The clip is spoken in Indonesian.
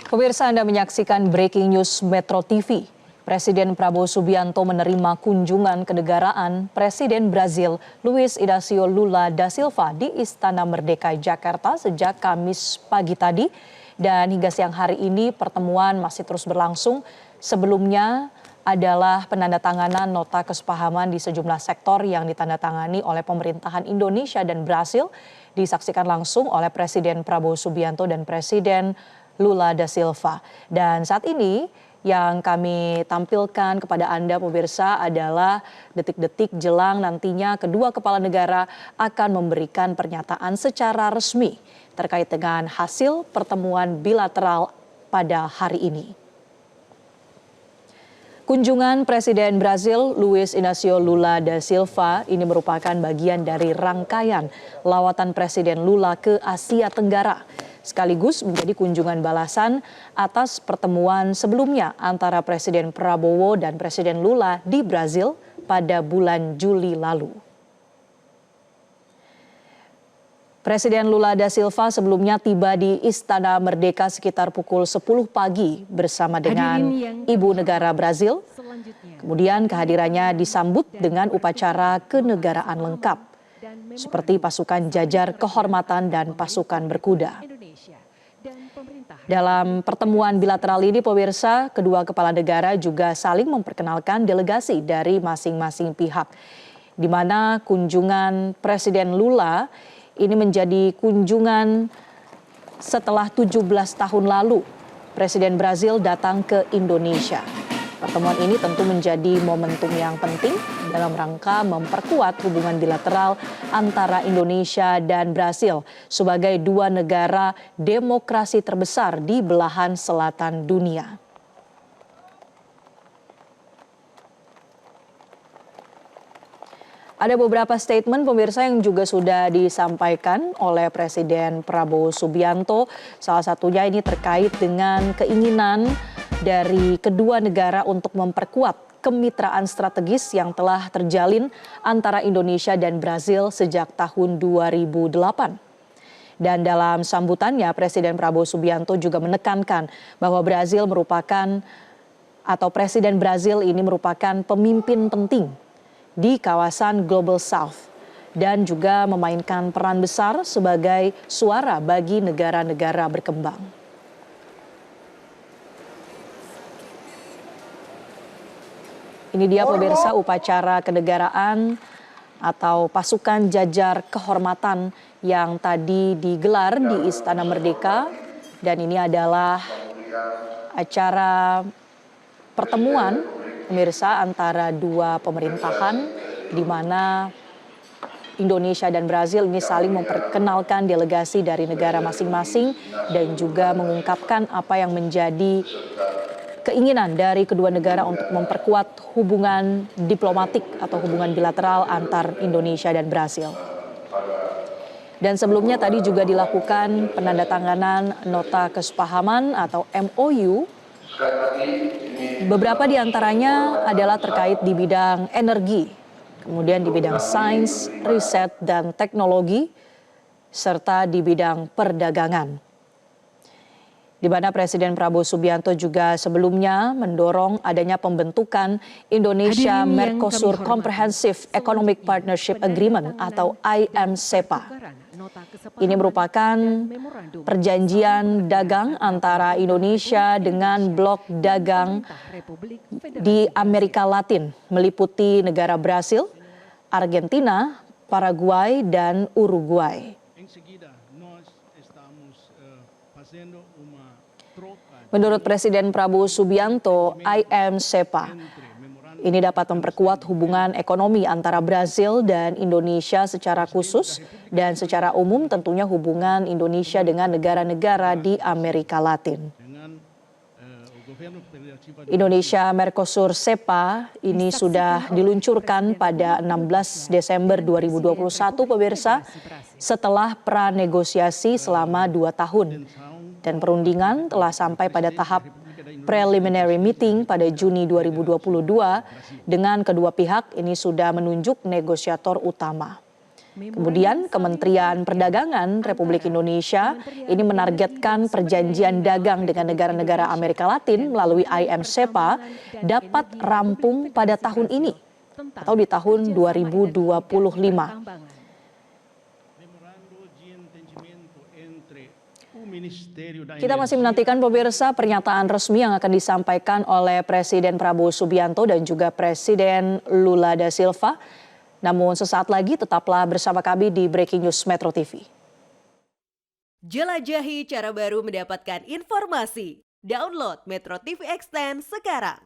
Pemirsa, Anda menyaksikan Breaking News Metro TV. Presiden Prabowo Subianto menerima kunjungan kenegaraan Presiden Brazil Luiz Inácio Lula da Silva di Istana Merdeka Jakarta sejak Kamis pagi tadi. Dan hingga siang hari ini pertemuan masih terus berlangsung. Sebelumnya adalah penandatanganan nota kesepahaman di sejumlah sektor yang ditandatangani oleh pemerintahan Indonesia dan Brasil. Disaksikan langsung oleh Presiden Prabowo Subianto dan Presiden Lula da Silva. Dan saat ini yang kami tampilkan kepada Anda pemirsa adalah detik-detik jelang nantinya kedua kepala negara akan memberikan pernyataan secara resmi terkait dengan hasil pertemuan bilateral pada hari ini. Kunjungan Presiden Brazil Luiz Inácio Lula da Silva ini merupakan bagian dari rangkaian lawatan Presiden Lula ke Asia Tenggara, sekaligus menjadi kunjungan balasan atas pertemuan sebelumnya antara Presiden Prabowo dan Presiden Lula di Brazil pada bulan Juli lalu. Presiden Lula da Silva sebelumnya tiba di Istana Merdeka sekitar pukul 10 pagi bersama dengan Ibu Negara Brazil. Kemudian kehadirannya disambut dengan upacara kenegaraan lengkap, seperti pasukan jajar kehormatan dan pasukan berkuda. Dalam pertemuan bilateral ini pemirsa, kedua kepala negara juga saling memperkenalkan delegasi dari masing-masing pihak, di mana kunjungan Presiden Lula ini menjadi kunjungan setelah 17 tahun lalu Presiden Brazil datang ke Indonesia. Pertemuan ini tentu menjadi momentum yang penting dalam rangka memperkuat hubungan bilateral antara Indonesia dan Brazil sebagai dua negara demokrasi terbesar di belahan selatan dunia. Ada beberapa statement pemirsa yang juga sudah disampaikan oleh Presiden Prabowo Subianto. Salah satunya ini terkait dengan keinginan dari kedua negara untuk memperkuat kemitraan strategis yang telah terjalin antara Indonesia dan Brazil sejak tahun 2008. Dan dalam sambutannya Presiden Prabowo Subianto juga menekankan bahwa Brazil merupakan atau Presiden Brazil ini merupakan pemimpin penting di kawasan Global South dan juga memainkan peran besar sebagai suara bagi negara-negara berkembang. Ini dia pemirsa upacara kenegaraan atau pasukan jajar kehormatan yang tadi digelar di Istana Merdeka, dan ini adalah acara pertemuan pemirsa antara dua pemerintahan di mana Indonesia dan Brazil ini saling memperkenalkan delegasi dari negara masing-masing dan juga mengungkapkan apa yang menjadi keinginan dari kedua negara untuk memperkuat hubungan diplomatik atau hubungan bilateral antar Indonesia dan Brazil. Dan sebelumnya tadi juga dilakukan penandatanganan nota kesepahaman atau MOU. Beberapa di antaranya adalah terkait di bidang energi, kemudian di bidang sains, riset, dan teknologi, serta di bidang perdagangan. Di mana Presiden Prabowo Subianto juga sebelumnya mendorong adanya pembentukan Indonesia Mercosur Comprehensive Economic Partnership Agreement atau IMCEPA. Ini merupakan perjanjian dagang antara Indonesia dengan blok dagang di Amerika Latin, meliputi negara Brasil, Argentina, Paraguay, dan Uruguay. Menurut Presiden Prabowo Subianto, IMCEPA ini dapat memperkuat hubungan ekonomi antara Brazil dan Indonesia secara khusus dan secara umum tentunya hubungan Indonesia dengan negara-negara di Amerika Latin. Indonesia Mercosur CEPA ini sudah diluncurkan pada 16 Desember 2021 pemirsa setelah pranegosiasi selama 2 tahun. Dan perundingan telah sampai pada tahap preliminary meeting pada Juni 2022 dengan kedua pihak ini sudah menunjuk negosiator utama. Kemudian Kementerian Perdagangan Republik Indonesia ini menargetkan perjanjian dagang dengan negara-negara Amerika Latin melalui IMCEPA dapat rampung pada tahun ini atau di tahun 2025. Kita masih menantikan pemirsa pernyataan resmi yang akan disampaikan oleh Presiden Prabowo Subianto dan juga Presiden Lula da Silva. Namun sesaat lagi tetaplah bersama kami di Breaking News Metro TV. Jelajahi cara baru mendapatkan informasi. Download Metro TV Extend sekarang.